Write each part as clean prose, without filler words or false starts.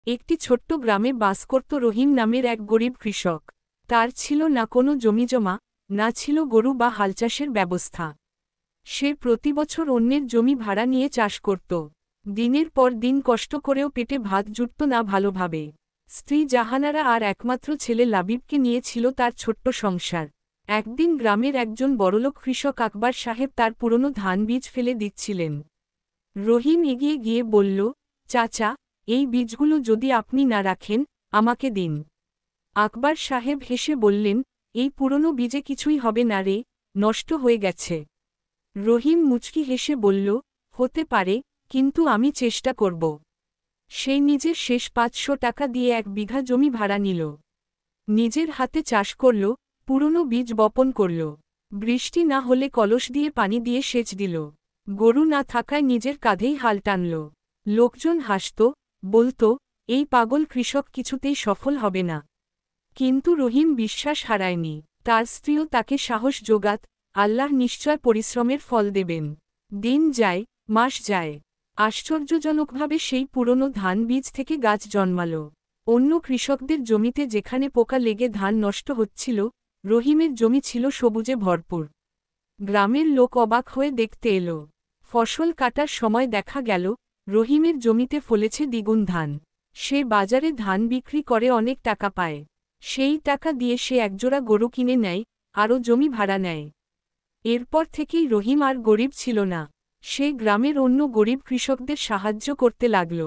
একটি ছোট্ট গ্রামে বাস করত রহিম নামের এক গরিব কৃষক। তার ছিল না কোনো জমিজমা, না ছিল গরু বা হালচাষের ব্যবস্থা। সে প্রতিবছর অন্যের জমি ভাড়া নিয়ে চাষ করত। দিনের পর দিন কষ্ট করেও পেটে ভাত জুটত না ভালোভাবে। স্ত্রী জাহানারা আর একমাত্র ছেলে লাবিবকে নিয়ে ছিল তার ছোট্ট সংসার। একদিন গ্রামের একজন বড়লোক কৃষক আকবর সাহেব তার পুরনো ধান বীজ ফেলে দিচ্ছিলেন। রহিম এগিয়ে গিয়ে বলল, চাচা, এই বীজগুলো যদি আপনি না রাখেন, আমাকে দিন। আকবর সাহেব হেসে বললেন, এই পুরনো বীজে কিছুই হবে না রে, নষ্ট হয়ে গেছে। রহিম মুচকি হেসে বলল, হতে পারে, কিন্তু আমি চেষ্টা করব। সে নিজের শেষ 500 টাকা দিয়ে 1 বিঘা জমি ভাড়া নিল। নিজের হাতে চাষ করল, পুরনো বীজ বপন করল। বৃষ্টি না হলে কলস দিয়ে পানি দিয়ে সেচ দিল। গরু না থাকায় নিজের কাঁধেই হাল টানল। লোকজন হাসত, বলত, এই পাগল কৃষক কিছুতেই সফল হবে না। কিন্তু রহিম বিশ্বাস হারায়নি। তার স্ত্রীও তাকে সাহস যোগাত, আল্লাহ নিশ্চয় পরিশ্রমের ফল দেবেন। দিন যায়, মাস যায়। আশ্চর্যজনকভাবে সেই পুরনো ধান বীজ থেকে গাছ জন্মাল। অন্য কৃষকদের জমিতে যেখানে পোকা লেগে ধান নষ্ট হচ্ছিল, রহিমের জমি ছিল সবুজে ভরপুর। গ্রামের লোক অবাক হয়ে দেখতে এলো। ফসল কাটার সময় দেখা গেল, রহিমের জমিতে ফলেছে দ্বিগুণ ধান। সে বাজারে ধান বিক্রি করে অনেক টাকা পায়। সেই টাকা দিয়ে সে একজোড়া গরু কিনে নেয়, আরও জমি ভাড়া নেয়। এরপর থেকেই রহিম আর গরিব ছিল না। সে গ্রামের অন্য গরিব কৃষকদের সাহায্য করতে লাগল।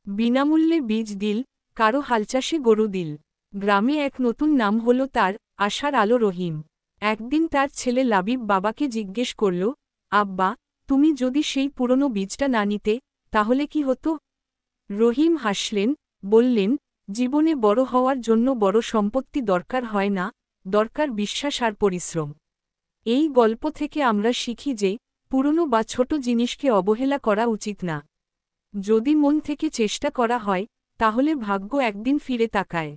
বিনামূল্যে বীজ দিল, কারো হালচাষে গরু দিল। গ্রামে এক নতুন নাম হল তার, আশার আলো রহিম। একদিন তার ছেলে লাবিব বাবাকে জিজ্ঞেস করল, আব্বা, তুমি যদি সেই পুরনো বীজটা না নিতে, তাহলে কি হতো? রহিম হাসলেন, বললেন, জীবনে বড় হওয়ার জন্য বড় সম্পত্তি দরকার হয় না, দরকার বিশ্বাস আর পরিশ্রম। এই গল্প থেকে আমরা শিখি যে, পুরনো বা ছোট জিনিসকে অবহেলা করা উচিত না। যদি মন থেকে চেষ্টা করা হয়, তাহলে ভাগ্য একদিন ফিরে তাকায়।